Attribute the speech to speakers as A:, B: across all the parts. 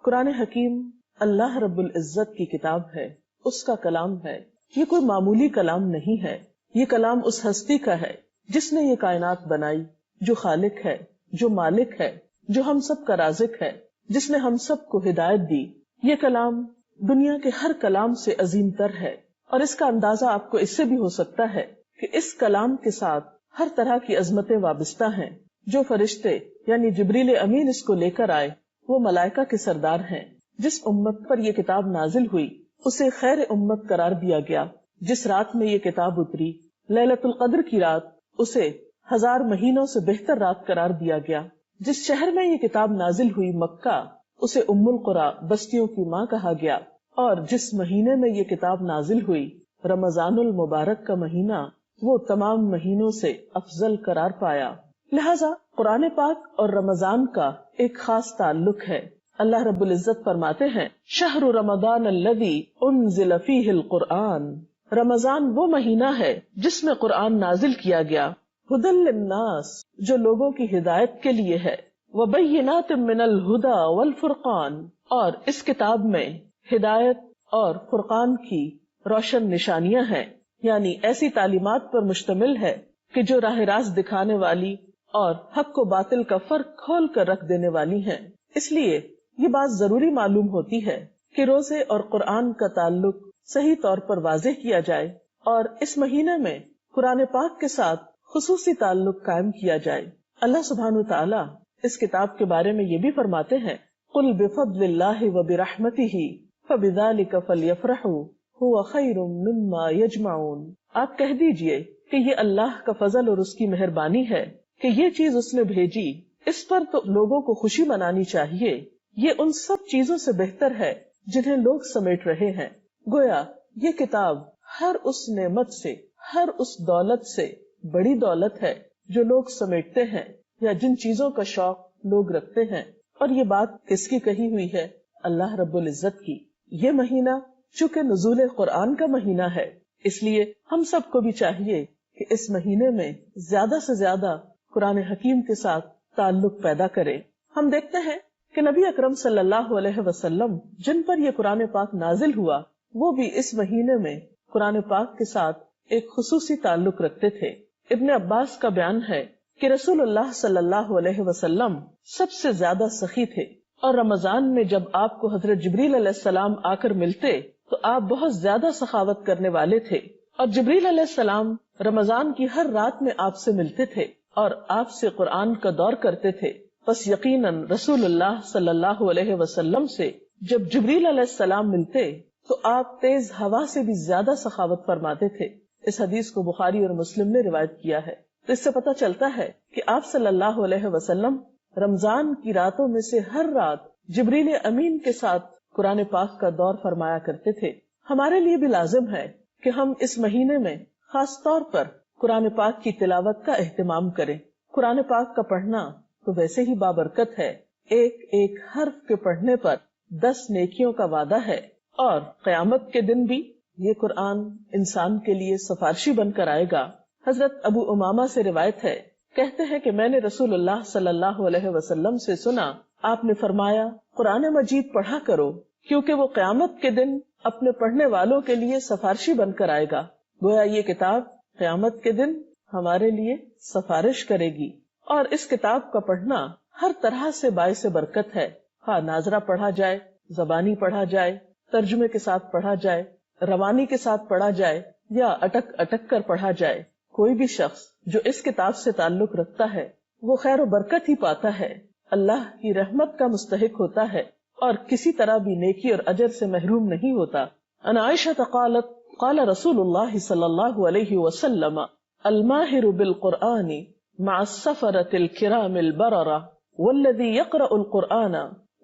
A: قرآن حکیم اللہ رب العزت کی کتاب ہے، اس کا کلام ہے. یہ کوئی معمولی کلام نہیں ہے، یہ کلام اس ہستی کا ہے جس نے یہ کائنات بنائی، جو خالق ہے، جو مالک ہے، جو ہم سب کا رازق ہے، جس نے ہم سب کو ہدایت دی. یہ کلام دنیا کے ہر کلام سے عظیم تر ہے، اور اس کا اندازہ آپ کو اس سے بھی ہو سکتا ہے کہ اس کلام کے ساتھ ہر طرح کی عظمتیں وابستہ ہیں. جو فرشتے یعنی جبریل امین اس کو لے کر آئے وہ ملائکہ کے سردار ہیں. جس امت پر یہ کتاب نازل ہوئی اسے خیر امت قرار دیا گیا. جس رات میں یہ کتاب اتری لیلۃ القدر کی رات، اسے 1000 مہینوں سے بہتر رات قرار دیا گیا. جس شہر میں یہ کتاب نازل ہوئی مکہ، اسے ام القری بستیوں کی ماں کہا گیا. اور جس مہینے میں یہ کتاب نازل ہوئی رمضان المبارک کا مہینہ، وہ تمام مہینوں سے افضل قرار پایا. لہذا قرآن پاک اور رمضان کا ایک خاص تعلق ہے. اللہ رب العزت فرماتے ہیں شہر رمضان الذی انزل فیہ القرآن، رمضان وہ مہینہ ہے جس میں قرآن نازل کیا گیا. ھدی للناس، جو لوگوں کی ہدایت کے لیے ہے. وبینات من الہدی والفرقان، اور اس کتاب میں ہدایت اور فرقان کی روشن نشانیاں ہیں، یعنی ایسی تعلیمات پر مشتمل ہے کہ جو راہ راست دکھانے والی اور حق و باطل کا فرق کھول کر رکھ دینے والی ہیں. اس لیے یہ بات ضروری معلوم ہوتی ہے کہ روزے اور قرآن کا تعلق صحیح طور پر واضح کیا جائے، اور اس مہینے میں قرآن پاک کے ساتھ خصوصی تعلق قائم کیا جائے. اللہ سبحانہ وتعالی اس کتاب کے بارے میں یہ بھی فرماتے ہیں قل بفضل اللہ وبرحمتہ فبذلک فلیفرحوا ھو خیر مما یجمعون. آپ کہہ دیجئے کہ یہ اللہ کا فضل اور اس کی مہربانی ہے کہ یہ چیز اس نے بھیجی، اس پر تو لوگوں کو خوشی منانی چاہیے. یہ ان سب چیزوں سے بہتر ہے جنہیں لوگ سمیٹ رہے ہیں. گویا یہ کتاب ہر اس نعمت سے، ہر اس دولت سے بڑی دولت ہے جو لوگ سمیٹتے ہیں یا جن چیزوں کا شوق لوگ رکھتے ہیں. اور یہ بات کس کی کہی ہوئی ہے؟ اللہ رب العزت کی. یہ مہینہ چونکہ نزول قرآن کا مہینہ ہے، اس لیے ہم سب کو بھی چاہیے کہ اس مہینے میں زیادہ سے زیادہ قرآن حکیم کے ساتھ تعلق پیدا کرے. ہم دیکھتے ہیں کہ نبی اکرم صلی اللہ علیہ وسلم جن پر یہ قرآن پاک نازل ہوا، وہ بھی اس مہینے میں قرآن پاک کے ساتھ ایک خصوصی تعلق رکھتے تھے. ابن عباس کا بیان ہے کہ رسول اللہ صلی اللہ علیہ وسلم سب سے زیادہ سخی تھے، اور رمضان میں جب آپ کو حضرت جبریل علیہ السلام آ کر ملتے تو آپ بہت زیادہ سخاوت کرنے والے تھے. اور جبریل علیہ السلام رمضان کی ہر رات میں آپ سے ملتے تھے اور آپ سے قرآن کا دور کرتے تھے. بس یقیناً رسول اللہ صلی اللہ علیہ وسلم سے جب جبریل علیہ السلام ملتے تو آپ تیز ہوا سے بھی زیادہ سخاوت فرماتے تھے. اس حدیث کو بخاری اور مسلم نے روایت کیا ہے. تو اس سے پتہ چلتا ہے کہ آپ صلی اللہ علیہ وسلم رمضان کی راتوں میں سے ہر رات جبریل امین کے ساتھ قرآن پاک کا دور فرمایا کرتے تھے. ہمارے لیے بھی لازم ہے کہ ہم اس مہینے میں خاص طور پر قرآن پاک کی تلاوت کا اہتمام کریں. قرآن پاک کا پڑھنا تو ویسے ہی بابرکت ہے. ایک ایک حرف کے پڑھنے پر 10 نیکیوں کا وعدہ ہے، اور قیامت کے دن بھی یہ قرآن انسان کے لیے سفارشی بن کر آئے گا. حضرت ابو امامہ سے روایت ہے، کہتے ہیں کہ میں نے رسول اللہ صلی اللہ علیہ وسلم سے سنا، آپ نے فرمایا قرآن مجید پڑھا کرو کیونکہ وہ قیامت کے دن اپنے پڑھنے والوں کے لیے سفارشی بن کر آئے گا. گویا یہ کتاب قیامت کے دن ہمارے لیے سفارش کرے گی. اور اس کتاب کا پڑھنا ہر طرح سے باعث برکت ہے. ہاں، ناظرہ پڑھا جائے، زبانی پڑھا جائے، ترجمے کے ساتھ پڑھا جائے، روانی کے ساتھ پڑھا جائے، یا اٹک اٹک کر پڑھا جائے. کوئی بھی شخص جو اس کتاب سے تعلق رکھتا ہے وہ خیر و برکت ہی پاتا ہے، اللہ کی رحمت کا مستحق ہوتا ہے، اور کسی طرح بھی نیکی اور اجر سے محروم نہیں ہوتا. ان عائشہ قالت قال رسول اللہ صلی اللہ علیہ وسلم الماہر بالقرآن مع السفرة الكرام البررة والذي يقرأ القرآن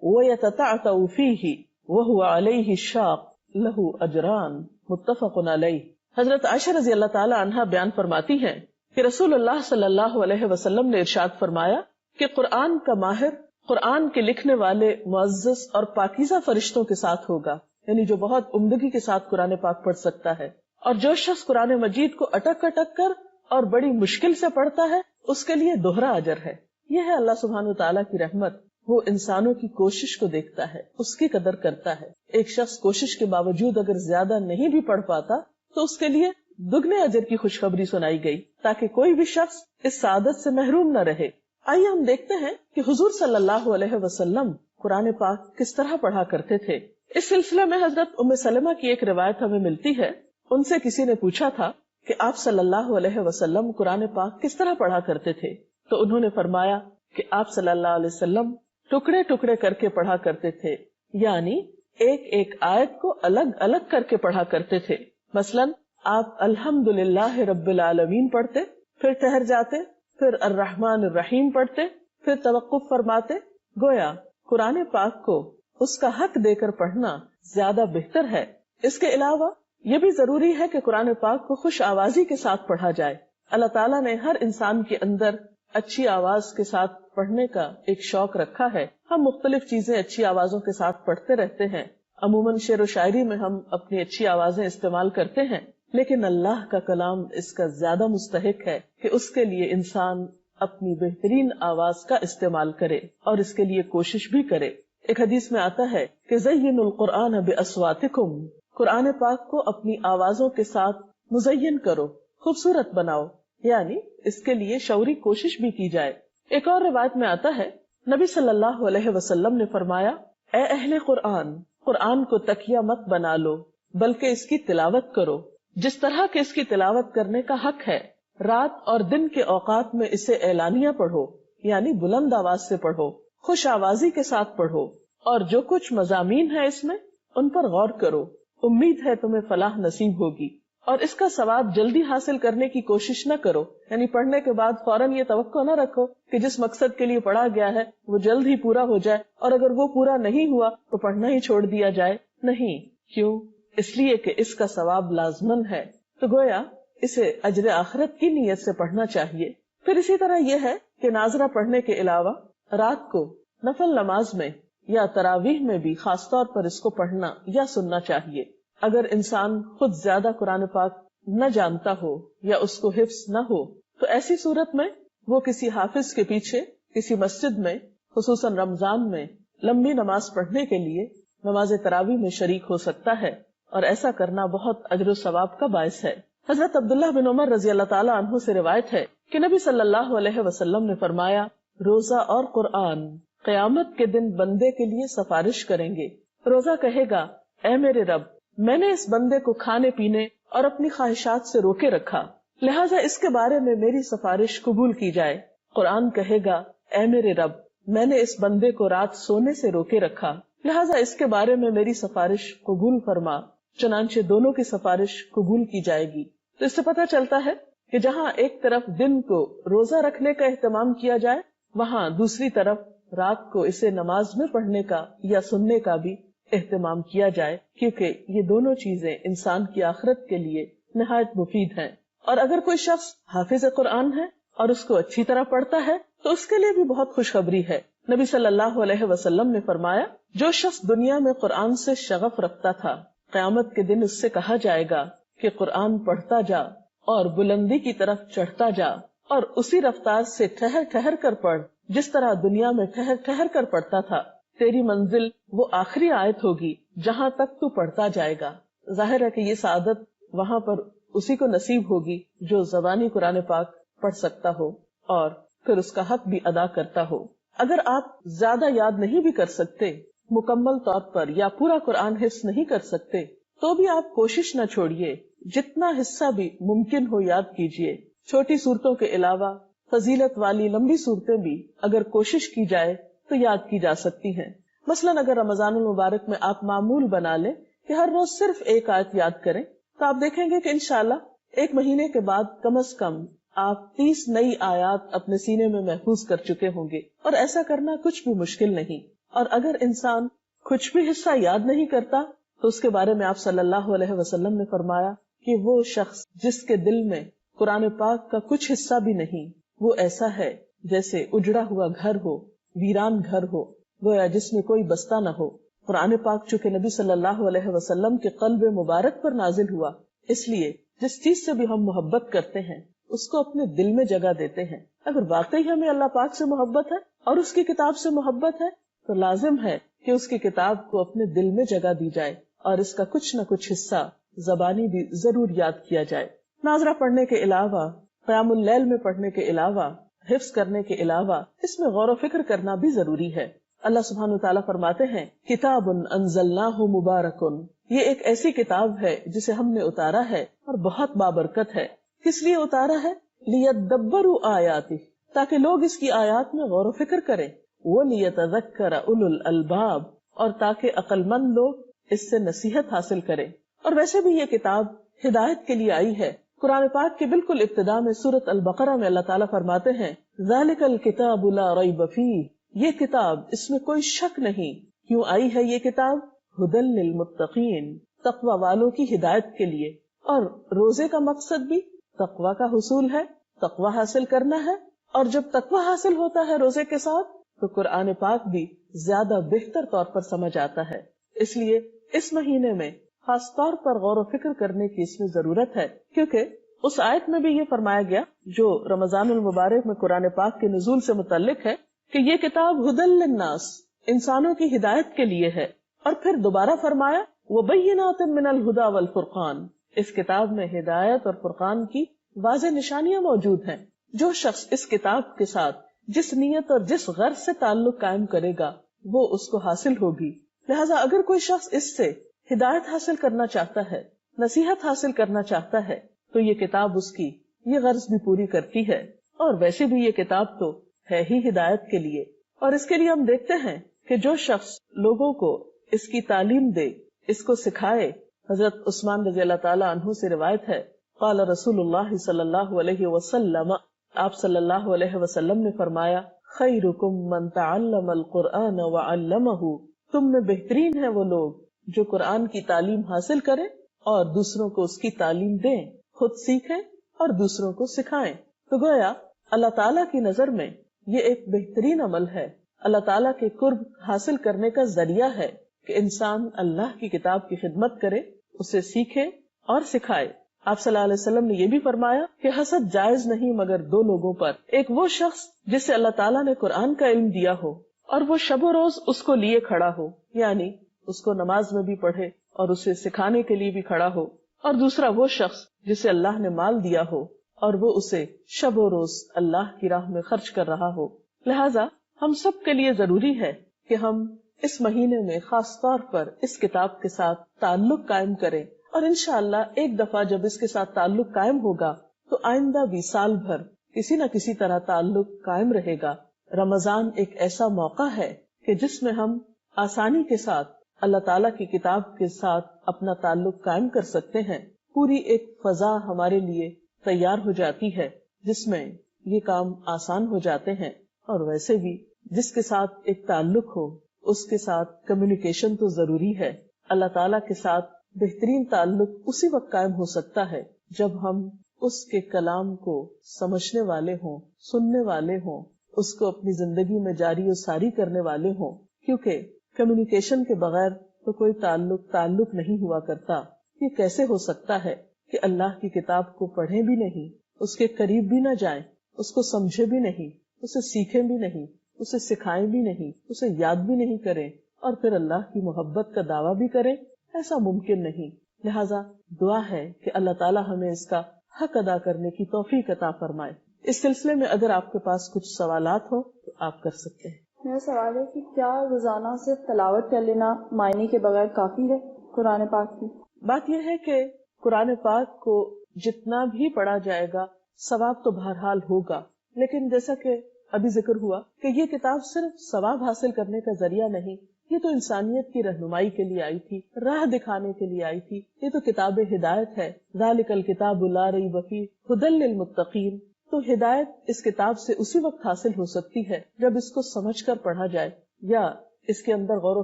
A: ويتتعتع فيه وهو عليه الشاق له أجران متفق علیہ. حضرت عائشہ رضی اللہ تعالی عنہا بیان فرماتی ہیں کہ رسول اللہ صلی اللہ علیہ وسلم نے ارشاد فرمایا کہ قرآن کا ماہر قرآن کے لکھنے والے معزز اور پاکیزہ فرشتوں کے ساتھ ہوگا، یعنی جو بہت عمدگی کے ساتھ قرآن پاک پڑھ سکتا ہے. اور جو شخص قرآن مجید کو اٹک اٹک کر اور بڑی مشکل سے پڑھتا ہے اس کے لیے دوہرا اجر ہے. یہ ہے اللہ سبحانہ وتعالی کی رحمت. وہ انسانوں کی کوشش کو دیکھتا ہے، اس کی قدر کرتا ہے. ایک شخص کوشش کے باوجود اگر زیادہ نہیں بھی پڑھ پاتا تو اس کے لیے دگنے اجر کی خوشخبری سنائی گئی تاکہ کوئی بھی شخص اس سعادت سے محروم نہ رہے. آئیے ہم دیکھتے ہیں کہ حضور صلی اللہ علیہ وسلم قرآن پاک کس طرح پڑھا کرتے تھے. اس سلسلے میں حضرت ام سلمہ کی ایک روایت ہمیں ملتی ہے. ان سے کسی نے پوچھا تھا کہ آپ صلی اللہ علیہ وسلم قرآن پاک کس طرح پڑھا کرتے تھے، تو انہوں نے فرمایا کہ آپ صلی اللہ علیہ وسلم ٹکڑے ٹکڑے کر کے پڑھا کرتے تھے، یعنی ایک ایک آیت کو الگ الگ کر کے پڑھا کرتے تھے. مثلا آپ الحمدللہ رب العالمین پڑھتے، پھر ٹھہر جاتے، پھر الرحمن الرحیم پڑھتے، پھر توقف فرماتے. گویا قرآن پاک کو اس کا حق دے کر پڑھنا زیادہ بہتر ہے. اس کے علاوہ یہ بھی ضروری ہے کہ قرآن پاک کو خوش آوازی کے ساتھ پڑھا جائے. اللہ تعالیٰ نے ہر انسان کے اندر اچھی آواز کے ساتھ پڑھنے کا ایک شوق رکھا ہے. ہم مختلف چیزیں اچھی آوازوں کے ساتھ پڑھتے رہتے ہیں. عموماً شعر و شاعری میں ہم اپنی اچھی آوازیں استعمال کرتے ہیں، لیکن اللہ کا کلام اس کا زیادہ مستحق ہے کہ اس کے لیے انسان اپنی بہترین آواز کا استعمال کرے اور اس کے لیے کوشش بھی کرے. ایک حدیث میں آتا ہے کہ زینوا القرآن بأصواتکم، قرآن پاک کو اپنی آوازوں کے ساتھ مزین کرو، خوبصورت بناؤ، یعنی اس کے لیے شعوری کوشش بھی کی جائے. ایک اور روایت میں آتا ہے نبی صلی اللہ علیہ وسلم نے فرمایا، اے اہل قرآن، قرآن کو تکیہ مت بنا لو بلکہ اس کی تلاوت کرو جس طرح کہ اس کی تلاوت کرنے کا حق ہے. رات اور دن کے اوقات میں اسے اعلانیہ پڑھو، یعنی بلند آواز سے پڑھو، خوش آوازی کے ساتھ پڑھو، اور جو کچھ مضامین ہے اس میں ان پر غور کرو. امید ہے تمہیں فلاح نصیب ہوگی. اور اس کا ثواب جلدی حاصل کرنے کی کوشش نہ کرو، یعنی پڑھنے کے بعد فوراً یہ توقع نہ رکھو کہ جس مقصد کے لیے پڑھا گیا ہے وہ جلد ہی پورا ہو جائے، اور اگر وہ پورا نہیں ہوا تو پڑھنا ہی چھوڑ دیا جائے. نہیں، کیوں؟ اس لیے کہ اس کا ثواب لازمن ہے. تو گویا اسے اجر آخرت کی نیت سے پڑھنا چاہیے. پھر اسی طرح یہ ہے کہ ناظرہ پڑھنے کے علاوہ رات کو نفل نماز میں یا تراویح میں بھی خاص طور پر اس کو پڑھنا یا سننا چاہیے. اگر انسان خود زیادہ قرآن پاک نہ جانتا ہو یا اس کو حفظ نہ ہو تو ایسی صورت میں وہ کسی حافظ کے پیچھے کسی مسجد میں خصوصاً رمضان میں لمبی نماز پڑھنے کے لیے نماز تراویح میں شریک ہو سکتا ہے، اور ایسا کرنا بہت اجر و ثواب کا باعث ہے. حضرت عبداللہ بن عمر رضی اللہ تعالیٰ عنہ سے روایت ہے کہ نبی صلی اللہ علیہ وسلم نے فرمایا، روزہ اور قرآن قیامت کے دن بندے کے لیے سفارش کریں گے. روزہ کہے گا، اے میرے رب، میں نے اس بندے کو کھانے پینے اور اپنی خواہشات سے روکے رکھا، لہٰذا اس کے بارے میں میری سفارش قبول کی جائے. قرآن کہے گا، اے میرے رب، میں نے اس بندے کو رات سونے سے روکے رکھا، لہٰذا اس کے بارے میں میری سفارش قبول فرما. چنانچہ دونوں کی سفارش قبول کی جائے گی. تو اس سے پتہ چلتا ہے کہ جہاں ایک طرف دن کو روزہ رکھنے کا اہتمام کیا جائے، وہاں دوسری طرف رات کو اسے نماز میں پڑھنے کا یا سننے کا بھی اہتمام کیا جائے، کیونکہ یہ دونوں چیزیں انسان کی آخرت کے لیے نہایت مفید ہیں. اور اگر کوئی شخص حافظ قرآن ہے اور اس کو اچھی طرح پڑھتا ہے تو اس کے لیے بھی بہت خوشخبری ہے. نبی صلی اللہ علیہ وسلم نے فرمایا، جو شخص دنیا میں قرآن سے شغف رکھتا تھا، قیامت کے دن اس سے کہا جائے گا کہ قرآن پڑھتا جا اور بلندی کی طرف چڑھتا جا، اور اسی رفتار سے ٹھہر ٹھہر کر پڑھ جس طرح دنیا میں ٹھہر ٹھہر کر پڑھتا تھا. تیری منزل وہ آخری آیت ہوگی جہاں تک تو پڑھتا جائے گا. ظاہر ہے کہ یہ سعادت وہاں پر اسی کو نصیب ہوگی جو زبانی قرآن پاک پڑھ سکتا ہو اور پھر اس کا حق بھی ادا کرتا ہو. اگر آپ زیادہ یاد نہیں بھی کر سکتے مکمل طور پر یا پورا قرآن حفظ نہیں کر سکتے تو بھی آپ کوشش نہ چھوڑیے، جتنا حصہ بھی ممکن ہو یاد کیجیے. چھوٹی صورتوں کے علاوہ فضیلت والی لمبی صورتیں بھی اگر کوشش کی جائے تو یاد کی جا سکتی ہیں. مثلاً اگر رمضان المبارک میں آپ معمول بنا لیں کہ ہر روز صرف ایک آیت یاد کریں تو آپ دیکھیں گے کہ انشاءاللہ ایک مہینے کے بعد کم از کم آپ 30 نئی آیات اپنے سینے میں محفوظ کر چکے ہوں گے، اور ایسا کرنا کچھ بھی مشکل نہیں. اور اگر انسان کچھ بھی حصہ یاد نہیں کرتا تو اس کے بارے میں آپ صلی اللہ علیہ وسلم نے فرمایا کہ وہ شخص جس کے دل میں قرآن پاک کا کچھ حصہ بھی نہیں، وہ ایسا ہے جیسے اجڑا ہوا گھر ہو، ویران گھر ہو، گویا جس میں کوئی بستہ نہ ہو. قرآن پاک چونکہ نبی صلی اللہ علیہ وسلم کے قلب مبارک پر نازل ہوا، اس لیے جس چیز سے بھی ہم محبت کرتے ہیں اس کو اپنے دل میں جگہ دیتے ہیں. اگر واقعی ہمیں اللہ پاک سے محبت ہے اور اس کی کتاب سے محبت ہے تو لازم ہے کہ اس کی کتاب کو اپنے دل میں جگہ دی جائے اور اس کا کچھ نہ کچھ حصہ زبانی بھی ضرور یاد کیا جائے. ناظرہ پڑھنے کے علاوہ، قیام اللیل میں پڑھنے کے علاوہ، حفظ کرنے کے علاوہ اس میں غور و فکر کرنا بھی ضروری ہے. اللہ سبحانہ وتعالیٰ فرماتے ہیں کتاب انزلناہ مبارک، یہ ایک ایسی کتاب ہے جسے ہم نے اتارا ہے اور بہت بابرکت ہے. کس لیے اتارا ہے؟ لیدبروا آیاتہ، تاکہ لوگ اس کی آیات میں غور و فکر کریں. ولیتذکر اولو الالباب، اور تاکہ عقل مند لوگ اس سے نصیحت حاصل کریں. اور ویسے بھی یہ کتاب ہدایت کے لیے آئی ہے. قرآن پاک کے بالکل ابتدا میں سورۃ البقرہ میں اللہ تعالیٰ فرماتے ہیں ذالک الکتاب لا ریب فیہ، یہ کتاب اس میں کوئی شک نہیں. کیوں آئی ہے یہ کتاب؟ ھدی للمتقین، تقوی والوں کی ہدایت کے لیے. اور روزے کا مقصد بھی تقوی کا حصول ہے، تقوی حاصل کرنا ہے. اور جب تقوی حاصل ہوتا ہے روزے کے ساتھ تو قرآن پاک بھی زیادہ بہتر طور پر سمجھ آتا ہے. اس لیے اس مہینے میں خاص طور پر غور و فکر کرنے کی اس میں ضرورت ہے، کیونکہ اس آیت میں بھی یہ فرمایا گیا جو رمضان المبارک میں قرآن پاک کے نزول سے متعلق ہے کہ یہ کتاب ھدی للناس، انسانوں کی ہدایت کے لیے ہے. اور پھر دوبارہ فرمایا وبینات من الھدی والفرقان، اس کتاب میں ہدایت اور فرقان کی واضح نشانیاں موجود ہیں. جو شخص اس کتاب کے ساتھ جس نیت اور جس غرض سے تعلق قائم کرے گا وہ اس کو حاصل ہوگی. لہٰذا اگر کوئی شخص اس سے ہدایت حاصل کرنا چاہتا ہے، نصیحت حاصل کرنا چاہتا ہے، تو یہ کتاب اس کی یہ غرض بھی پوری کرتی ہے. اور ویسے بھی یہ کتاب تو ہے ہی ہدایت کے لیے. اور اس کے لیے ہم دیکھتے ہیں کہ جو شخص لوگوں کو اس کی تعلیم دے، اس کو سکھائے. حضرت عثمان رضی اللہ تعالی عنہ سے روایت ہے قال رسول اللہ صلی اللہ علیہ وسلم، آپ صلی اللہ علیہ وسلم نے فرمایا خیرکم من تعلم القرآن وعلمہ، تم میں بہترین ہے وہ لوگ جو قرآن کی تعلیم حاصل کریں اور دوسروں کو اس کی تعلیم دیں، خود سیکھیں اور دوسروں کو سکھائیں. تو گویا اللہ تعالیٰ کی نظر میں یہ ایک بہترین عمل ہے، اللہ تعالیٰ کے قرب حاصل کرنے کا ذریعہ ہے کہ انسان اللہ کی کتاب کی خدمت کرے، اسے سیکھے اور سکھائے. آپ صلی اللہ علیہ وسلم نے یہ بھی فرمایا کہ حسد جائز نہیں مگر دو لوگوں پر، ایک وہ شخص جسے اللہ تعالیٰ نے قرآن کا علم دیا ہو اور وہ شب و روز اس کو لیے کھڑا ہو، یعنی اس کو نماز میں بھی پڑھے اور اسے سکھانے کے لیے بھی کھڑا ہو. اور دوسرا وہ شخص جسے اللہ نے مال دیا ہو اور وہ اسے شب و روز اللہ کی راہ میں خرچ کر رہا ہو. لہٰذا ہم سب کے لیے ضروری ہے کہ ہم اس مہینے میں خاص طور پر اس کتاب کے ساتھ تعلق قائم کریں. اور انشاءاللہ ایک دفعہ جب اس کے ساتھ تعلق قائم ہوگا تو آئندہ بھی سال بھر کسی نہ کسی طرح تعلق قائم رہے گا. رمضان ایک ایسا موقع ہے کہ جس میں ہم آسانی کے ساتھ اللہ تعالیٰ کی کتاب کے ساتھ اپنا تعلق قائم کر سکتے ہیں. پوری ایک فضا ہمارے لیے تیار ہو جاتی ہے جس میں یہ کام آسان ہو جاتے ہیں. اور ویسے بھی جس کے ساتھ ایک تعلق ہو اس کے ساتھ کمیونیکیشن تو ضروری ہے. اللہ تعالیٰ کے ساتھ بہترین تعلق اسی وقت قائم ہو سکتا ہے جب ہم اس کے کلام کو سمجھنے والے ہوں، سننے والے ہوں، اس کو اپنی زندگی میں جاری و ساری کرنے والے ہوں. کیونکہ کمیونیکیشن کے بغیر تو کوئی تعلق نہیں ہوا کرتا. یہ کیسے ہو سکتا ہے کہ اللہ کی کتاب کو پڑھیں بھی نہیں، اس کے قریب بھی نہ جائیں، اس کو سمجھے بھی نہیں، اسے سیکھیں بھی نہیں، اسے سکھائیں بھی نہیں، اسے یاد بھی نہیں کریں اور پھر اللہ کی محبت کا دعویٰ بھی کریں؟ ایسا ممکن نہیں. لہٰذا دعا ہے کہ اللہ تعالیٰ ہمیں اس کا حق ادا کرنے کی توفیق عطا فرمائے. اس سلسلے میں اگر آپ کے پاس کچھ سوالات ہو تو آپ کر سکتے ہیں.
B: میرا سوال ہے کہ کیا روزانہ صرف تلاوت کر لینا معنی کے بغیر کافی ہے قرآن پاک کی؟
A: بات یہ ہے کہ قرآن پاک کو جتنا بھی پڑھا جائے گا ثواب تو بہرحال ہوگا، لیکن جیسا کہ ابھی ذکر ہوا کہ یہ کتاب صرف ثواب حاصل کرنے کا ذریعہ نہیں، یہ تو انسانیت کی رہنمائی کے لیے آئی تھی، راہ دکھانے کے لیے آئی تھی. یہ تو کتاب ہدایت ہے. ذالک الکتاب لا ریب فیہ ھدی للمتقین. تو ہدایت اس کتاب سے اسی وقت حاصل ہو سکتی ہے جب اس کو سمجھ کر پڑھا جائے یا اس کے اندر غور و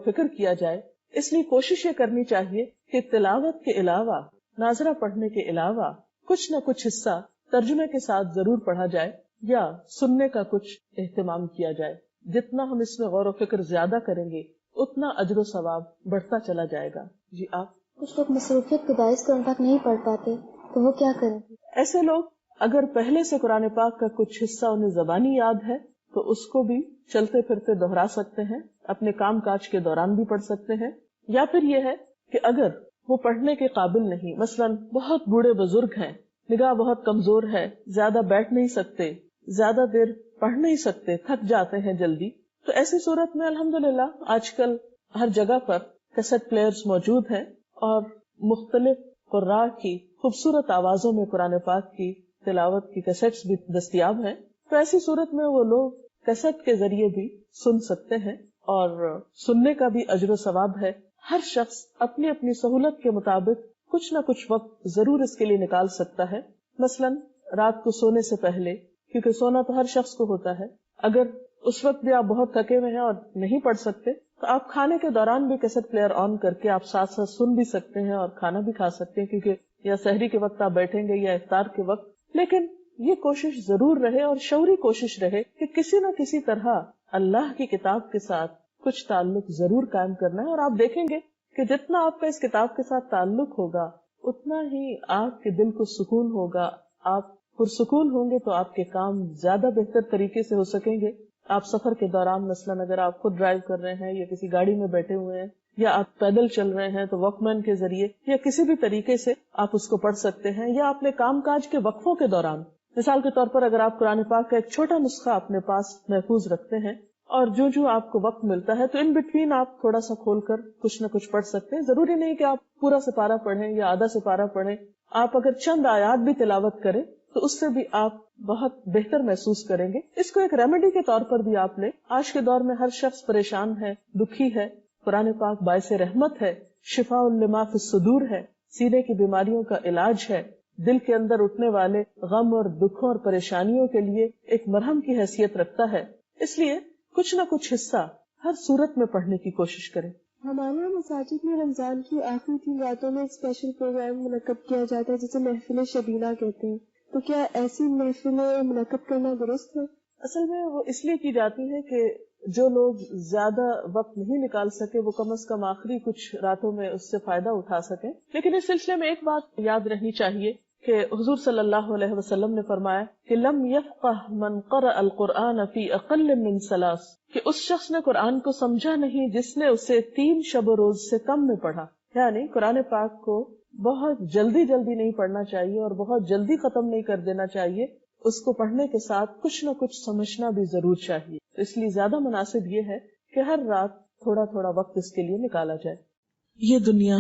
A: فکر کیا جائے. اس لیے کوشش یہ کرنی چاہیے کہ تلاوت کے علاوہ، ناظرہ پڑھنے کے علاوہ کچھ نہ کچھ حصہ ترجمے کے ساتھ ضرور پڑھا جائے یا سننے کا کچھ اہتمام کیا جائے. جتنا ہم اس میں غور و فکر زیادہ کریں گے اتنا اجر و ثواب بڑھتا چلا جائے گا. جی آپ؟
B: کچھ لوگ مصروفیت کے باعث قرآن پاک نہیں پڑھ پاتے تو وہ کیا کریں؟
A: ایسے لوگ اگر پہلے سے قرآن پاک کا کچھ حصہ انہیں زبانی یاد ہے تو اس کو بھی چلتے پھرتے دہرا سکتے ہیں، اپنے کام کاج کے دوران بھی پڑھ سکتے ہیں. یا پھر یہ ہے کہ اگر وہ پڑھنے کے قابل نہیں، مثلاً بہت بوڑھے بزرگ ہیں، نگاہ بہت کمزور ہے، زیادہ بیٹھ نہیں سکتے، زیادہ دیر پڑھ نہیں سکتے، تھک جاتے ہیں جلدی، تو ایسی صورت میں الحمدللہ آج کل ہر جگہ پر کیسٹ پلیئرز موجود ہیں اور مختلف قراء کی خوبصورت آوازوں میں قرآن پاک کی تلاوت کی کیسٹس بھی دستیاب ہیں. تو ایسی صورت میں وہ لوگ کیسٹ کے ذریعے بھی سن سکتے ہیں اور سننے کا بھی اجر و ثواب ہے. ہر شخص اپنی اپنی سہولت کے مطابق کچھ نہ کچھ وقت ضرور اس کے لیے نکال سکتا ہے. مثلاً رات کو سونے سے پہلے، کیونکہ سونا تو ہر شخص کو ہوتا ہے، اگر اس وقت بھی آپ بہت تھکے ہوئے ہیں اور نہیں پڑھ سکتے تو آپ کھانے کے دوران بھی کیسٹ پلیئر آن کر کے آپ ساتھ ساتھ سن بھی سکتے ہیں اور کھانا بھی کھا سکتے ہیں، کیونکہ یا سحری کے وقت آپ بیٹھیں گے یا افطار کے وقت. لیکن یہ کوشش ضرور رہے اور شعوری کوشش رہے کہ کسی نہ کسی طرح اللہ کی کتاب کے ساتھ کچھ تعلق ضرور قائم کرنا ہے. اور آپ دیکھیں گے کہ جتنا آپ کا اس کتاب کے ساتھ تعلق ہوگا اتنا ہی آپ کے دل کو سکون ہوگا، آپ پرسکون ہوں گے تو آپ کے کام زیادہ بہتر طریقے سے ہو سکیں گے. آپ سفر کے دوران مثلاً اگر آپ خود ڈرائیو کر رہے ہیں یا کسی گاڑی میں بیٹھے ہوئے ہیں یا آپ پیدل چل رہے ہیں تو واک مین کے ذریعے یا کسی بھی طریقے سے آپ اس کو پڑھ سکتے ہیں. یا اپنے کام کاج کے وقفوں کے دوران، مثال کے طور پر اگر آپ قرآن پاک کا ایک چھوٹا نسخہ اپنے پاس محفوظ رکھتے ہیں اور جو آپ کو وقت ملتا ہے تو ان بٹوین آپ تھوڑا سا کھول کر کچھ نہ کچھ پڑھ سکتے ہیں. ضروری نہیں کہ آپ پورا سپارہ پڑھیں یا آدھا سپارہ پڑھیں. آپ اگر چند آیات بھی تلاوت کریں تو اس سے بھی آپ بہت بہتر محسوس کریں گے. اس کو ایک ریمیڈی کے طور پر بھی آپ لیں. آج کے دور میں ہر شخص پریشان ہے، دکھی ہے. قرآن پاک باعث رحمت ہے، شفاء لما فی الصدور ہے، سینے کی بیماریوں کا علاج ہے، دل کے اندر اٹھنے والے غم اور دکھوں اور پریشانیوں کے لیے ایک مرہم کی حیثیت رکھتا ہے. اس لیے کچھ نہ کچھ حصہ ہر صورت میں پڑھنے کی کوشش کریں.
C: ہمارے مساجد میں رمضان کی آخری 3 راتوں میں ایک اسپیشل پروگرام منعقد کیا جاتا ہے جسے محفل شبینہ کہتے ہیں. تو کیا ایسی محفلیں منعقد کرنا درست ہے؟
A: اصل میں وہ اس لیے کی جاتی ہے کہ جو لوگ زیادہ وقت نہیں نکال سکے وہ کم از کم آخری کچھ راتوں میں اس سے فائدہ اٹھا سکیں. لیکن اس سلسلے میں ایک بات یاد رہنی چاہیے کہ حضور صلی اللہ علیہ وسلم نے فرمایا کہ لم یفقہ من قرأ القرآن فی اقل من 3، کہ اس شخص نے قرآن کو سمجھا نہیں جس نے اسے 3 شب و روز سے کم میں پڑھا. یعنی قرآن پاک کو بہت جلدی نہیں پڑھنا چاہیے اور بہت جلدی ختم نہیں کر دینا چاہیے. اس کو پڑھنے کے ساتھ کچھ نہ کچھ سمجھنا بھی ضرور چاہیے. اس لیے زیادہ مناسب یہ ہے کہ ہر رات تھوڑا تھوڑا وقت اس کے لیے نکالا جائے. یہ دنیا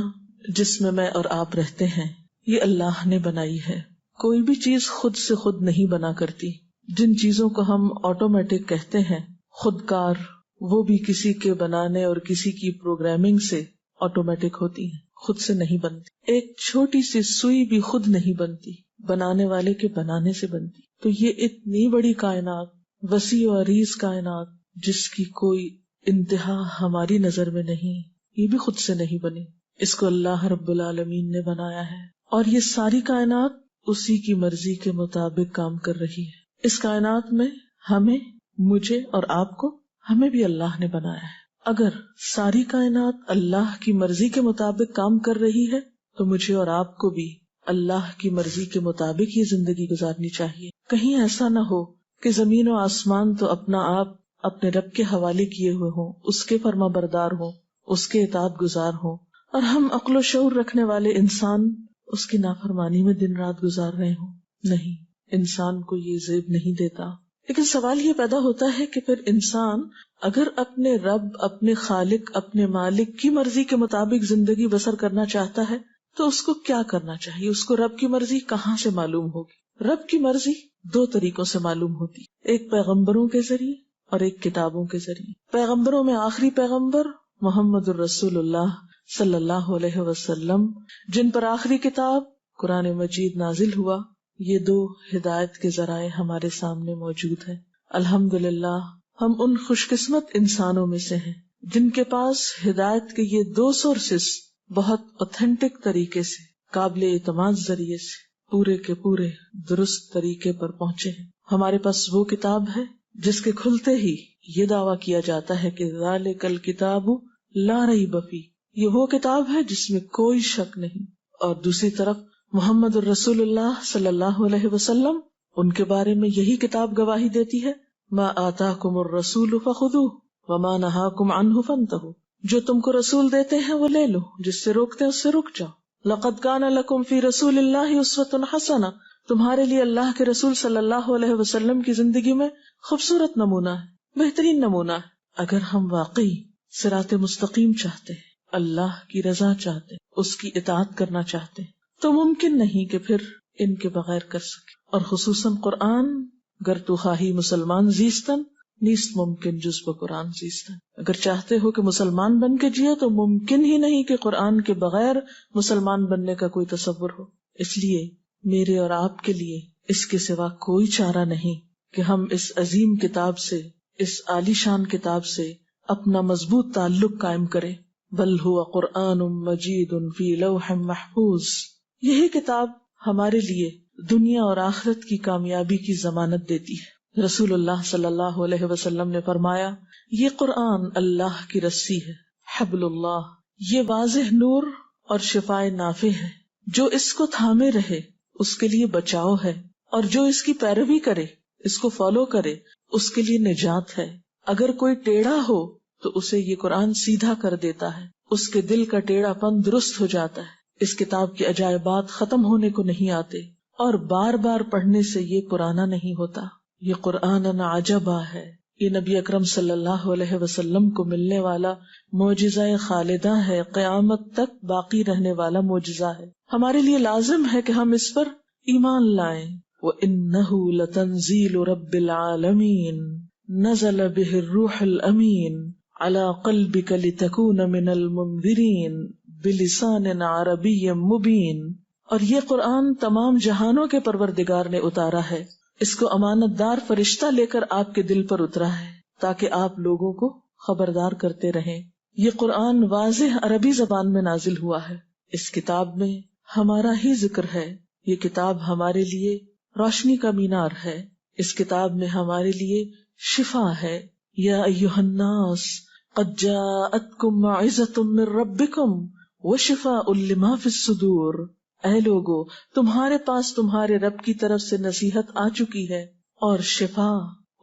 A: جس میں میں اور آپ رہتے ہیں یہ اللہ نے بنائی ہے. کوئی بھی چیز خود سے خود نہیں بنا کرتی. جن چیزوں کو ہم آٹومیٹک کہتے ہیں، خودکار، وہ بھی کسی کے بنانے اور کسی کی پروگرامنگ سے آٹومیٹک ہوتی ہیں، خود سے نہیں بنتی. ایک چھوٹی سی سوئی بھی خود نہیں بنتی، بنانے والے کے بنانے سے بنتی. تو یہ اتنی بڑی کائنات، وسیع و عریض کائنات جس کی کوئی انتہا ہماری نظر میں نہیں، یہ بھی خود سے نہیں بنی. اس کو اللہ رب العالمین نے بنایا ہے اور یہ ساری کائنات اسی کی مرضی کے مطابق کام کر رہی ہے. اس کائنات میں ہمیں، مجھے اور آپ کو، ہمیں بھی اللہ نے بنایا ہے. اگر ساری کائنات اللہ کی مرضی کے مطابق کام کر رہی ہے تو مجھے اور آپ کو بھی اللہ کی مرضی کے مطابق یہ زندگی گزارنی چاہیے. کہیں ایسا نہ ہو کہ زمین و آسمان تو اپنا آپ اپنے رب کے حوالے کیے ہوئے ہوں، اس کے فرما بردار ہوں، اس کے اطاعت گزار ہوں، اور ہم عقل و شعور رکھنے والے انسان اس کی نافرمانی میں دن رات گزار رہے ہوں. نہیں، انسان کو یہ زیب نہیں دیتا. لیکن سوال یہ پیدا ہوتا ہے کہ پھر انسان اگر اپنے رب، اپنے خالق، اپنے مالک کی مرضی کے مطابق زندگی بسر کرنا چاہتا ہے تو اس کو کیا کرنا چاہیے؟ اس کو رب کی مرضی کہاں سے معلوم ہوگی؟ رب کی مرضی 2 طریقوں سے معلوم ہوتی، ایک پیغمبروں کے ذریعے اور ایک کتابوں کے ذریعے. پیغمبروں میں آخری پیغمبر محمد الرسول اللہ صلی اللہ علیہ وسلم، جن پر آخری کتاب قرآن مجید نازل ہوا. یہ 2 ہدایت کے ذرائع ہمارے سامنے موجود ہیں. الحمدللہ ہم ان خوش قسمت انسانوں میں سے ہیں جن کے پاس ہدایت کے یہ 2 سورسز بہت اوتھینٹک طریقے سے، قابل اعتماد ذریعے سے پورے کے پورے درست طریقے پر پہنچے ہیں. ہمارے پاس وہ کتاب ہے جس کے کھلتے ہی یہ دعویٰ کیا جاتا ہے کہ ذالک الکتاب لا ریب فیہ، یہ وہ کتاب ہے جس میں کوئی شک نہیں. اور دوسری طرف محمد الرسول اللہ صلی اللہ علیہ وسلم، ان کے بارے میں یہی کتاب گواہی دیتی ہے ما آتاکم الرسول فخذوہ وما نہاکم عنہ فانتہوا، جو تم کو رسول دیتے ہیں وہ لے لو، جس سے روکتے ہیں اس سے رک جاؤ. لقد کان لکم فی رسول اللہ اسوۃ حسنہ، تمہارے لیے اللہ کے رسول صلی اللہ علیہ وسلم کی زندگی میں خوبصورت نمونہ ہے، بہترین نمونہ ہے. اگر ہم واقعی صراط مستقیم چاہتے ہیں، اللہ کی رضا چاہتے ہیں، اس کی اطاعت کرنا چاہتے ہیں، تو ممکن نہیں کہ پھر ان کے بغیر کر سکے. اور خصوصاً قرآن، گر تو خواہی مسلمان زیستن نیست ممکن جز بقرآن زیستن. اگر چاہتے ہو کہ مسلمان بن کے جیو تو ممکن ہی نہیں کہ قرآن کے بغیر مسلمان بننے کا کوئی تصور ہو. اس لیے میرے اور آپ کے لیے اس کے سوا کوئی چارہ نہیں کہ ہم اس عظیم کتاب سے، اس عالی شان کتاب سے اپنا مضبوط تعلق قائم کریں. بل هو قرآن مجید فی لوح محفوظ. یہی کتاب ہمارے لیے دنیا اور آخرت کی کامیابی کی ضمانت دیتی ہے. رسول اللہ صلی اللہ علیہ وسلم نے فرمایا، یہ قرآن اللہ کی رسی ہے، حبل اللہ، یہ واضح نور اور شفائے نافع ہے. جو اس کو تھامے رہے اس کے لیے بچاؤ ہے، اور جو اس کی پیروی کرے، اس کو فالو کرے، اس کے لیے نجات ہے. اگر کوئی ٹیڑھا ہو تو اسے یہ قرآن سیدھا کر دیتا ہے، اس کے دل کا ٹیڑھا پن درست ہو جاتا ہے. اس کتاب کے عجائبات ختم ہونے کو نہیں آتے، اور بار بار پڑھنے سے یہ پرانا نہیں ہوتا. یہ قرآن عجبا ہے، یہ نبی اکرم صلی اللہ علیہ وسلم کو ملنے والا معجزہ خالدہ ہے، قیامت تک باقی رہنے والا معجزہ ہے. ہمارے لیے لازم ہے کہ ہم اس پر ایمان لائیں. وَإِنَّهُ لَتَنزِيلُ رَبِّ الْعَالَمِينَ نَزَلَ بِهِ الرُّوحُ الْأَمِينُ عَلَى قَلْبِكَ لِتَكُونَ مِنَ الْمُنذِرِينَ بِلِسَانٍ عَرَبِيٍّ مُبِينٍ. اور یہ قرآن تمام جہانوں کے پروردگار نے اتارا ہے، اس کو امانت دار فرشتہ لے کر آپ کے دل پر اترا ہے تاکہ آپ لوگوں کو خبردار کرتے رہیں. یہ قرآن واضح عربی زبان میں نازل ہوا ہے. اس کتاب میں ہمارا ہی ذکر ہے. یہ کتاب ہمارے لیے روشنی کا مینار ہے. اس کتاب میں ہمارے لیے شفا ہے. یا ایھا الناس قد جاءتکم موعظۃ من ربکم وشفاء لما فی الصدور. اے لوگو، تمہارے پاس تمہارے رب کی طرف سے نصیحت آ چکی ہے اور شفا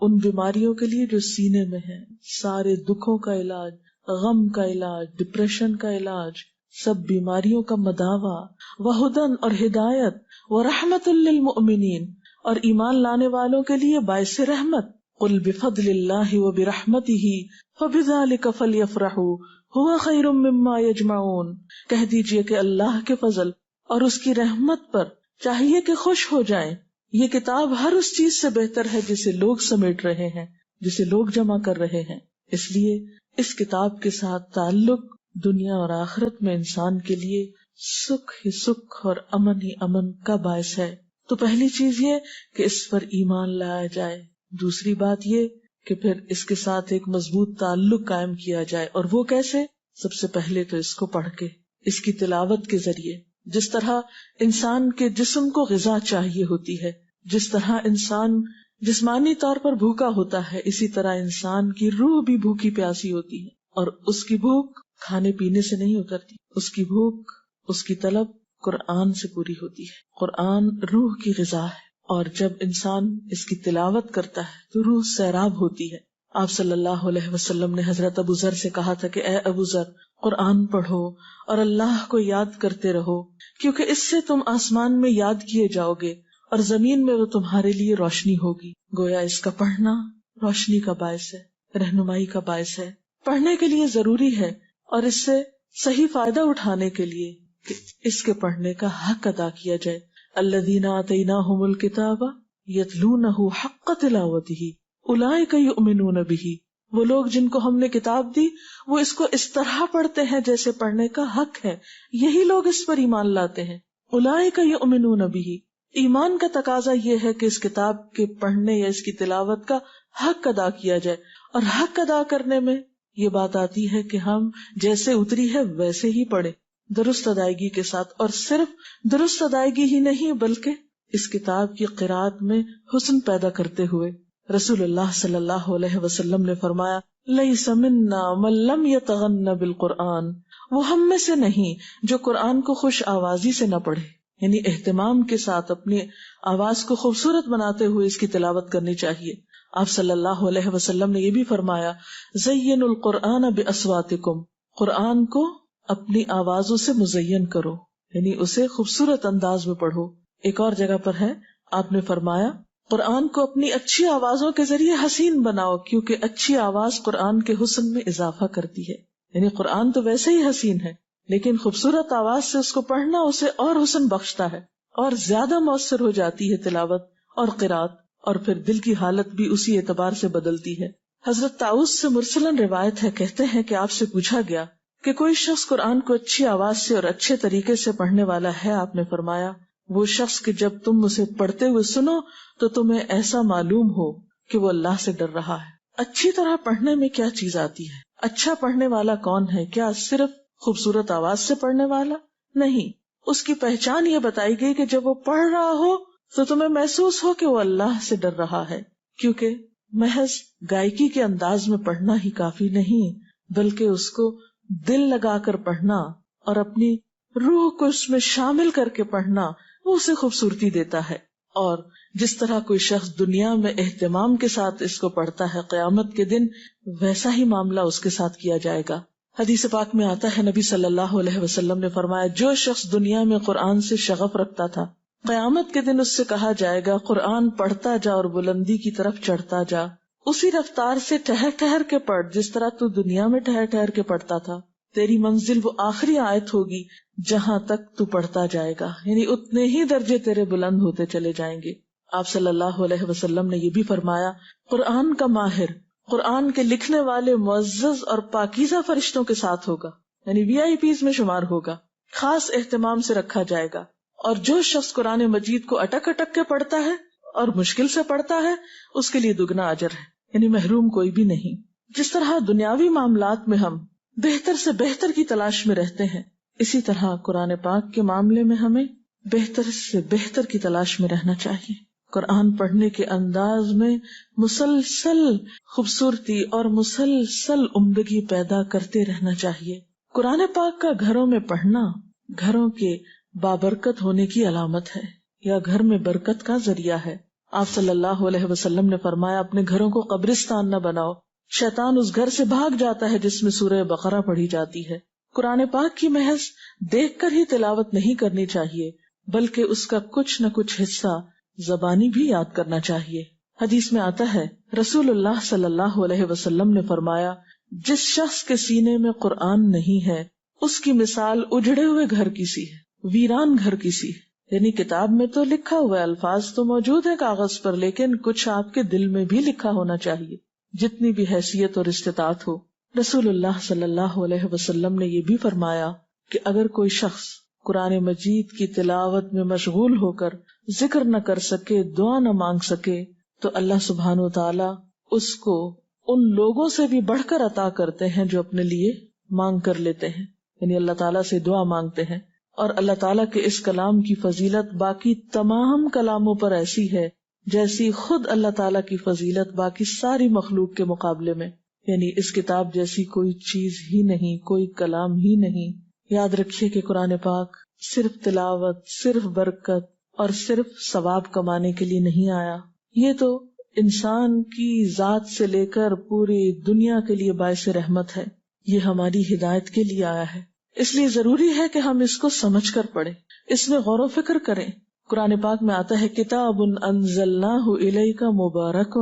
A: ان بیماریوں کے لیے جو سینے میں ہے، سارے دکھوں کا علاج، غم کا علاج، ڈپریشن کا علاج، سب بیماریوں کا مداوا، وہدن اور ہدایت، ورحمۃ للمؤمنین اور ایمان لانے والوں کے لیے باعث رحمت. قل بفضل اللہ وبرحمتہ فبذلک فلیفرحوا ھو خیر مما یجمعون. کہہ دیجئے کہ اللہ کے فضل اور اس کی رحمت پر چاہیے کہ خوش ہو جائیں. یہ کتاب ہر اس چیز سے بہتر ہے جسے لوگ سمیٹ رہے ہیں، جسے لوگ جمع کر رہے ہیں. اس لیے اس کتاب کے ساتھ تعلق دنیا اور آخرت میں انسان کے لیے سکھ ہی سکھ اور امن ہی امن کا باعث ہے. تو پہلی چیز یہ کہ اس پر ایمان لایا جائے. دوسری بات یہ کہ پھر اس کے ساتھ ایک مضبوط تعلق قائم کیا جائے. اور وہ کیسے؟ سب سے پہلے تو اس کو پڑھ کے، اس کی تلاوت کے ذریعے. جس طرح انسان کے جسم کو غذا چاہیے ہوتی ہے، جس طرح انسان جسمانی طور پر بھوکا ہوتا ہے، اسی طرح انسان کی روح بھی بھوکی پیاسی ہوتی ہے. اور اس کی بھوک کھانے پینے سے نہیں اترتی، اس کی بھوک، اس کی طلب قرآن سے پوری ہوتی ہے. قرآن روح کی غذا ہے، اور جب انسان اس کی تلاوت کرتا ہے تو روح سیراب ہوتی ہے. آپ صلی اللہ علیہ وسلم نے حضرت ابو ذر سے کہا تھا کہ اے ابو ذر، قرآن پڑھو اور اللہ کو یاد کرتے رہو، کیونکہ اس سے تم آسمان میں یاد کیے جاؤ گے اور زمین میں وہ تمہارے لیے روشنی ہوگی. گویا اس کا پڑھنا روشنی کا باعث ہے، رہنمائی کا باعث ہے. پڑھنے کے لیے ضروری ہے اور اس سے صحیح فائدہ اٹھانے کے لیے کہ اس کے پڑھنے کا حق ادا کیا جائے. الذین آتیناہم الکتاب یتلونہ حق تلاوتہ اولئک یؤمنون بہ. وہ لوگ جن کو ہم نے کتاب دی وہ اس کو اس طرح پڑھتے ہیں جیسے پڑھنے کا حق ہے، یہی لوگ اس پر ایمان لاتے ہیں. اولئک یؤمنون بہ. ایمان کا تقاضا یہ ہے کہ اس کتاب کے پڑھنے یا اس کی تلاوت کا حق ادا کیا جائے. اور حق ادا کرنے میں یہ بات آتی ہے کہ ہم جیسے اتری ہے ویسے ہی پڑھیں، درست ادائیگی کے ساتھ. اور صرف درست ادائیگی ہی نہیں بلکہ اس کتاب کی قرأت میں حسن پیدا کرتے ہوئے. رسول اللہ صلی اللہ علیہ وسلم نے فرمایا لیس منا من لم یتغن بالقرآن. وہ ہم میں سے نہیں جو قرآن کو خوش آوازی سے نہ پڑھے، یعنی اہتمام کے ساتھ اپنی آواز کو خوبصورت بناتے ہوئے اس کی تلاوت کرنی چاہیے. آپ صلی اللہ علیہ وسلم نے یہ بھی فرمایا زینوا القرآن باصواتکم، قرآن کو اپنی آوازوں سے مزین کرو، یعنی اسے خوبصورت انداز میں پڑھو۔ ایک اور جگہ پر ہے آپ نے فرمایا قرآن کو اپنی اچھی آوازوں کے ذریعے حسین بناؤ، کیونکہ اچھی آواز قرآن کے حسن میں اضافہ کرتی ہے۔ یعنی قرآن تو ویسے ہی حسین ہے، لیکن خوبصورت آواز سے اس کو پڑھنا اسے اور حسن بخشتا ہے، اور زیادہ مؤثر ہو جاتی ہے تلاوت اور قرات، اور پھر دل کی حالت بھی اسی اعتبار سے بدلتی ہے۔ حضرت طاؤس سے مرسلن روایت ہے، کہتے ہیں کہ آپ سے پوچھا گیا کہ کوئی شخص قرآن کو اچھی آواز سے اور اچھے طریقے سے پڑھنے والا ہے؟ آپ نے فرمایا وہ شخص کہ جب تم اسے پڑھتے ہوئے سنو تو تمہیں ایسا معلوم ہو کہ وہ اللہ سے ڈر رہا ہے۔ اچھی طرح پڑھنے میں کیا چیز آتی ہے؟ اچھا پڑھنے والا کون ہے؟ کیا صرف خوبصورت آواز سے پڑھنے والا؟ نہیں، اس کی پہچان یہ بتائی گئی کہ جب وہ پڑھ رہا ہو تو تمہیں محسوس ہو کہ وہ اللہ سے ڈر رہا ہے، کیونکہ محض گائیکی کے انداز میں پڑھنا ہی کافی نہیں، بلکہ اس کو دل لگا کر پڑھنا اور اپنی روح کو اس میں شامل کر کے پڑھنا وہ اسے خوبصورتی دیتا ہے۔ اور جس طرح کوئی شخص دنیا میں اہتمام کے ساتھ اس کو پڑھتا ہے، قیامت کے دن ویسا ہی معاملہ اس کے ساتھ کیا جائے گا۔ حدیث پاک میں آتا ہے، نبی صلی اللہ علیہ وسلم نے فرمایا جو شخص دنیا میں قرآن سے شغف رکھتا تھا، قیامت کے دن اس سے کہا جائے گا قرآن پڑھتا جا اور بلندی کی طرف چڑھتا جا، اسی رفتار سے ٹھہر ٹھہر کے پڑھ جس طرح تو دنیا میں ٹھہر ٹھہر کے پڑھتا تھا، تیری منزل وہ آخری آیت ہوگی جہاں تک تو پڑھتا جائے گا، یعنی اتنے ہی درجے تیرے بلند ہوتے چلے جائیں گے۔ آپ صلی اللہ علیہ وسلم نے یہ بھی فرمایا قرآن کا ماہر قرآن کے لکھنے والے معزز اور پاکیزہ فرشتوں کے ساتھ ہوگا، یعنی VIP میں شمار ہوگا، خاص اہتمام سے رکھا جائے گا۔ اور جو شخص قرآن مجید کو اٹک اٹک کے پڑھتا ہے اور مشکل سے پڑھتا ہے اس کے لیے دگنا اجر ہے، یعنی محروم کوئی بھی نہیں۔ جس طرح دنیاوی معاملات میں ہم بہتر سے بہتر کی تلاش میں رہتے ہیں، اسی طرح قرآن پاک کے معاملے میں ہمیں بہتر سے بہتر کی تلاش میں رہنا چاہیے۔ قرآن پڑھنے کے انداز میں مسلسل خوبصورتی اور مسلسل عمدگی پیدا کرتے رہنا چاہیے۔ قرآن پاک کا گھروں میں پڑھنا گھروں کے بابرکت ہونے کی علامت ہے، یا گھر میں برکت کا ذریعہ ہے۔ آپ صلی اللہ علیہ وسلم نے فرمایا اپنے گھروں کو قبرستان نہ بناؤ، شیطان اس گھر سے بھاگ جاتا ہے جس میں سورہ بقرہ پڑھی جاتی ہے۔ قرآن پاک کی محض دیکھ کر ہی تلاوت نہیں کرنی چاہیے، بلکہ اس کا کچھ نہ کچھ حصہ زبانی بھی یاد کرنا چاہیے۔ حدیث میں آتا ہے رسول اللہ صلی اللہ علیہ وسلم نے فرمایا جس شخص کے سینے میں قرآن نہیں ہے اس کی مثال اجڑے ہوئے گھر کی سی ہے، ویران گھر کی سی ہے۔ یعنی کتاب میں تو لکھا ہوا ہے، الفاظ تو موجود ہیں کاغذ پر، لیکن کچھ آپ کے دل میں بھی لکھا ہونا چاہیے، جتنی بھی حیثیت اور استطاعت ہو۔ رسول اللہ صلی اللہ علیہ وسلم نے یہ بھی فرمایا کہ اگر کوئی شخص قرآن مجید کی تلاوت میں مشغول ہو کر ذکر نہ کر سکے، دعا نہ مانگ سکے، تو اللہ سبحانہ و تعالی اس کو ان لوگوں سے بھی بڑھ کر عطا کرتے ہیں جو اپنے لیے مانگ کر لیتے ہیں، یعنی اللہ تعالیٰ سے دعا مانگتے ہیں۔ اور اللہ تعالیٰ کے اس کلام کی فضیلت باقی تمام کلاموں پر ایسی ہے جیسی خود اللہ تعالیٰ کی فضیلت باقی ساری مخلوق کے مقابلے میں، یعنی اس کتاب جیسی کوئی چیز ہی نہیں، کوئی کلام ہی نہیں۔ یاد رکھیے کہ قرآن پاک صرف تلاوت، صرف برکت اور صرف ثواب کمانے کے لیے نہیں آیا، یہ تو انسان کی ذات سے لے کر پوری دنیا کے لیے باعث رحمت ہے، یہ ہماری ہدایت کے لیے آیا ہے۔ اس لیے ضروری ہے کہ ہم اس کو سمجھ کر پڑھیں، اس میں غور و فکر کریں۔ قرآن پاک میں آتا ہے کتاب انزلناہ الیک مبارک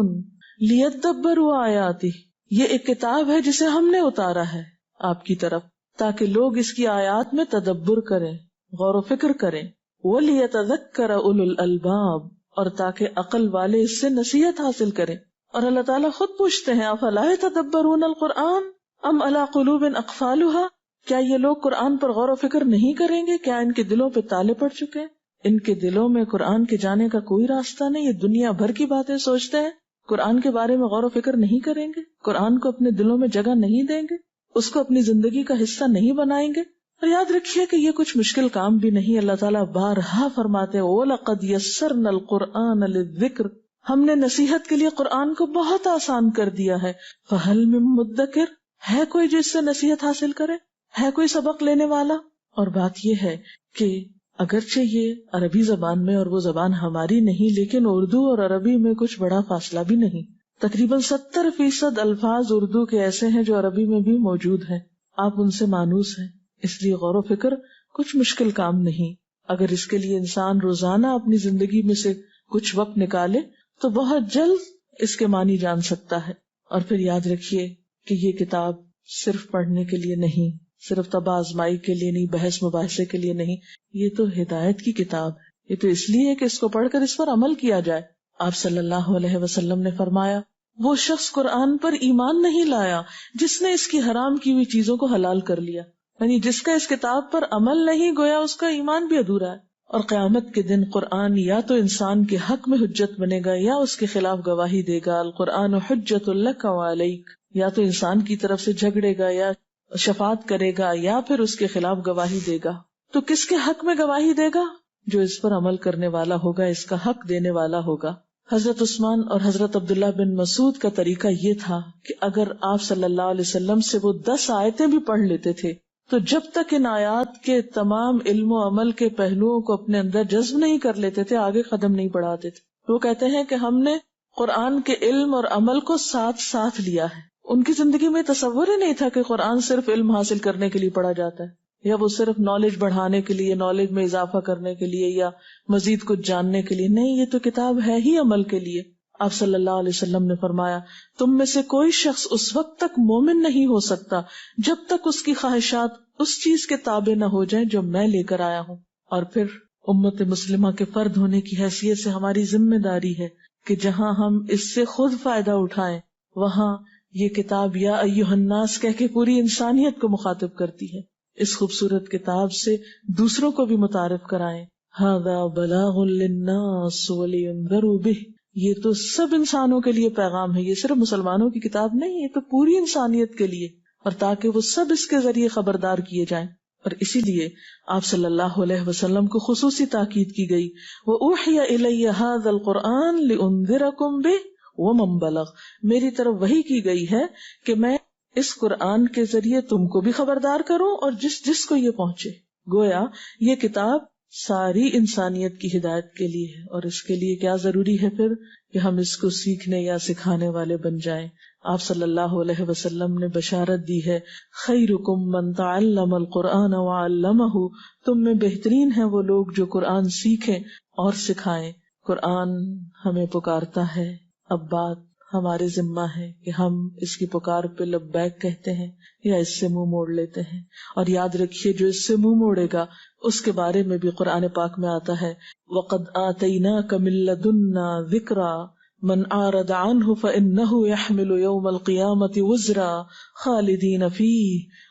A: لیدبروا آیاتہ، یہ ایک کتاب ہے جسے ہم نے اتارا ہے آپ کی طرف تاکہ لوگ اس کی آیات میں تدبر کریں، غور و فکر کریں، وَلِيَتَذَكَّرَ أُولُو الْأَلْبَابِ، اور تاکہ عقل والے اس سے نصیحت حاصل کریں۔ اور اللہ تعالیٰ خود پوچھتے ہیں افلا يتدبرون القرآن ام علی قلوب اقفالها، کیا یہ لوگ قرآن پر غور و فکر نہیں کریں گے؟ کیا ان کے دلوں پہ تالے پڑ چکے ہیں؟ ان کے دلوں میں قرآن کے جانے کا کوئی راستہ نہیں، یہ دنیا بھر کی باتیں سوچتے ہیں، قرآن کے بارے میں غور و فکر نہیں کریں گے، قرآن کو اپنے دلوں میں جگہ نہیں دیں گے، اس کو اپنی زندگی کا حصہ نہیں بنائیں گے۔ اور یاد رکھیے کہ یہ کچھ مشکل کام بھی نہیں، اللہ تعالیٰ بارہا فرماتے ہیں وَلَقَدْ يَسَّرْنَا الْقُرْآنَ لِلذِّكْرِ، ہم نے نصیحت کے لیے قرآن کو بہت آسان کر دیا ہے۔ فَهَلْ مِن مُدَّكِرٍ، ہے کوئی جس سے نصیحت حاصل کرے، ہے کوئی سبق لینے والا؟ اور بات یہ ہے کہ اگرچہ یہ عربی زبان میں اور وہ زبان ہماری نہیں، لیکن اردو اور عربی میں کچھ بڑا فاصلہ بھی نہیں، تقریباً 70% الفاظ اردو کے ایسے ہیں جو عربی میں بھی موجود ہیں، آپ ان سے مانوس ہیں، اس لیے غور و فکر کچھ مشکل کام نہیں. اگر اس کے لیے انسان روزانہ اپنی زندگی میں سے کچھ وقت نکالے تو بہت جلد اس کے معنی جان سکتا ہے. اور پھر یاد رکھیے کہ یہ کتاب صرف پڑھنے کے لیے نہیں، صرف طبع آزمائی کے لیے نہیں، بحث مباحثے کے لیے نہیں، یہ تو ہدایت کی کتاب ہے. یہ تو اس لیے کہ اس کو پڑھ کر اس پر عمل کیا جائے. آپ صلی اللہ علیہ وسلم نے فرمایا وہ شخص قرآن پر ایمان نہیں لایا جس نے اس کی حرام کی ہوئی چیزوں کو حلال کر لیا. یعنی جس کا اس کتاب پر عمل نہیں، گویا اس کا ایمان بھی ادھورا ہے. اور قیامت کے دن قرآن یا تو انسان کے حق میں حجت بنے گا یا اس کے خلاف گواہی دے گا. القرآن حجت لک وعلیک، یا تو انسان کی طرف سے جھگڑے گا یا شفاعت کرے گا یا پھر اس کے خلاف گواہی دے گا. تو کس کے حق میں گواہی دے گا؟ جو اس پر عمل کرنے والا ہوگا، اس کا حق دینے والا ہوگا. حضرت عثمان اور حضرت عبداللہ بن مسعود کا طریقہ یہ تھا کہ اگر آپ صلی اللہ علیہ وسلم سے وہ 10 آیتیں بھی پڑھ لیتے تھے تو جب تک ان آیات کے تمام علم و عمل کے پہلوؤں کو اپنے اندر جذب نہیں کر لیتے تھے، آگے قدم نہیں بڑھاتے تھے. وہ کہتے ہیں کہ ہم نے قرآن کے علم اور عمل کو ساتھ ساتھ لیا ہے. ان کی زندگی میں تصور ہی نہیں تھا کہ قرآن صرف علم حاصل کرنے کے لیے پڑھا جاتا ہے، یا وہ صرف نالج بڑھانے کے لیے، نالج میں اضافہ کرنے کے لیے، یا مزید کچھ جاننے کے لیے. نہیں، یہ تو کتاب ہے ہی عمل کے لیے. آپ صلی اللہ علیہ وسلم نے فرمایا تم میں سے کوئی شخص اس وقت تک مومن نہیں ہو سکتا جب تک اس کی خواہشات اس چیز کے تابع نہ ہو جائیں جو میں لے کر آیا ہوں. اور پھر امت مسلمہ کے فرد ہونے کی حیثیت سے ہماری ذمہ داری ہے کہ جہاں ہم اس سے خود فائدہ اٹھائیں وہاں یہ کتاب یا ایھا الناس کہہ کے پوری انسانیت کو مخاطب کرتی ہے. اس خوبصورت کتاب سے دوسروں کو بھی متعارف کرائیں. ھذا بلاغ للناس ولینذروا بہ، یہ تو سب انسانوں کے لیے پیغام ہے. یہ صرف مسلمانوں کی کتاب نہیں، یہ تو پوری انسانیت کے لیے، اور تاکہ وہ سب اس کے ذریعے خبردار کیے جائیں. اور اسی لیے آپ صلی اللہ علیہ وسلم کو خصوصی تاکید کی گئی وَأُوحِيَ إِلَيَّ هَذَا الْقُرْآنُ لِأُنذِرَكُم بِهِ وَمَن بَلَغَ، میری طرف وحی کی گئی ہے کہ میں اس قرآن کے ذریعے تم کو بھی خبردار کروں اور جس کو یہ پہنچے. گویا یہ کتاب ساری انسانیت کی ہدایت کے لیے ہے. اور اس کے لیے کیا ضروری ہے پھر کہ ہم اس کو سیکھنے یا سکھانے والے بن جائیں. آپ صلی اللہ علیہ وسلم نے بشارت دی ہے خیرکم من تعلم القرآن وعلمہ، تم میں بہترین ہیں وہ لوگ جو قرآن سیکھیں اور سکھائیں. قرآن ہمیں پکارتا ہے، اب بات ہمارے ذمہ ہے کہ ہم اس کی پکار پہ لبیک کہتے ہیں یا اس سے منہ موڑ لیتے ہیں. اور یاد رکھیے جو اس سے منہ موڑے گا اس کے بارے میں بھی قرآن پاک میں آتا ہے وَقَدْ آتَيْنَاكَ مِن لَّدُنَّا ذِكْرًا مَنْ أَعْرَضَ عَنْهُ فَإِنَّهُ يَحْمِلُ يَوْمَ الْقِيَامَةِ وِزْرًا خَالِدِينَ فِيهِ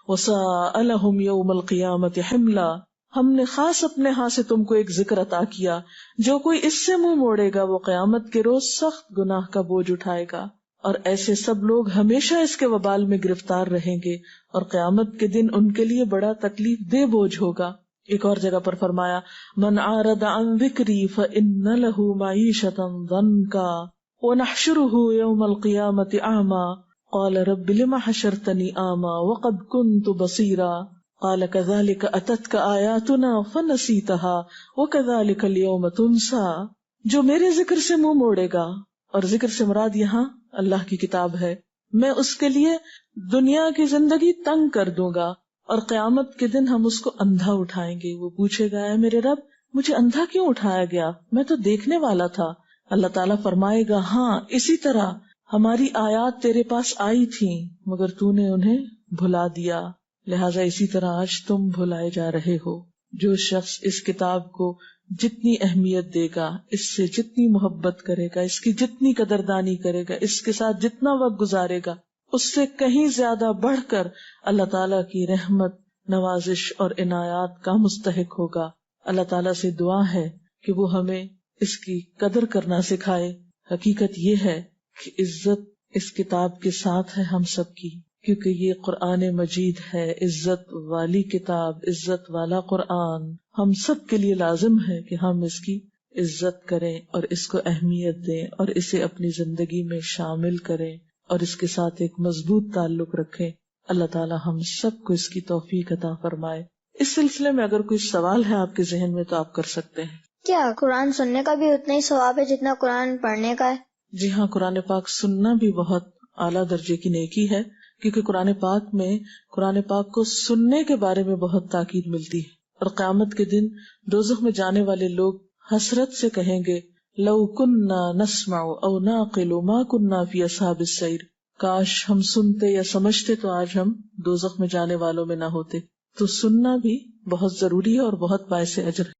A: وَسَاءَ لَهُمْ يَوْمَ الْقِيَامَةِ حِمْلًا. ہم نے خاص اپنے ہاں سے تم کو ایک ذکر عطا کیا، جو کوئی اس سے منہ موڑے گا وہ قیامت کے روز سخت گناہ کا بوجھ اٹھائے گا، اور ایسے سب لوگ ہمیشہ اس کے وبال میں گرفتار رہیں گے، اور قیامت کے دن ان کے لیے بڑا تکلیف دہ بوجھ ہوگا. ایک اور جگہ پر فرمایا من اعرض عن ذکری فإن له معیشۃ ضنکا ونحشره یوم القیامۃ اعما قال رب لم حشرتنی اعما وقد كنت بصیرا قال كذلك اتتك آیاتنا فنسیتها وكذلك اليوم تنسى. جو میرے ذکر سے منہ موڑے گا، اور ذکر سے مراد یہاں اللہ کی کتاب ہے، میں اس کے لیے دنیا کی زندگی تنگ کر دوں گا، اور قیامت کے دن ہم اس کو اندھا اٹھائیں گے. وہ پوچھے گا اے میرے رب مجھے اندھا کیوں اٹھایا گیا، میں تو دیکھنے والا تھا. اللہ تعالیٰ فرمائے گا ہاں اسی طرح ہماری آیات تیرے پاس آئی تھیں مگر تو نے انہیں بھلا دیا، لہٰذا اسی طرح آج تم بھلائے جا رہے ہو. جو شخص اس کتاب کو جتنی اہمیت دے گا، اس سے جتنی محبت کرے گا، اس کی جتنی قدردانی کرے گا، اس کے ساتھ جتنا وقت گزارے گا، اس سے کہیں زیادہ بڑھ کر اللہ تعالیٰ کی رحمت، نوازش اور عنایات کا مستحق ہوگا. اللہ تعالیٰ سے دعا ہے کہ وہ ہمیں اس کی قدر کرنا سکھائے. حقیقت یہ ہے کہ عزت اس کتاب کے ساتھ ہے ہم سب کی، کیونکہ یہ قرآن مجید ہے، عزت والی کتاب، عزت والا قرآن. ہم سب کے لیے لازم ہے کہ ہم اس کی عزت کریں اور اس کو اہمیت دیں اور اسے اپنی زندگی میں شامل کریں اور اس کے ساتھ ایک مضبوط تعلق رکھیں. اللہ تعالی ہم سب کو اس کی توفیق عطا فرمائے. اس سلسلے میں اگر کوئی سوال ہے آپ کے ذہن میں تو آپ کر سکتے ہیں.
D: کیا قرآن سننے کا بھی اتنا ہی ثواب ہے جتنا قرآن پڑھنے کا ہے؟
A: جی ہاں، قرآن پاک سننا بھی بہت اعلیٰ درجے کی نیکی ہے، کیونکہ قرآن پاک میں قرآن پاک کو سننے کے بارے میں بہت تاکید ملتی ہے، اور قیامت کے دن دوزخ میں جانے والے لوگ حسرت سے کہیں گے لو کننا نسمع او نعقل ما کننا فی اصحاب السعیر، کاش ہم سنتے یا سمجھتے تو آج ہم دوزخ میں جانے والوں میں نہ ہوتے۔ تو سننا بھی بہت ضروری ہے اور بہت باعث اجر ہے۔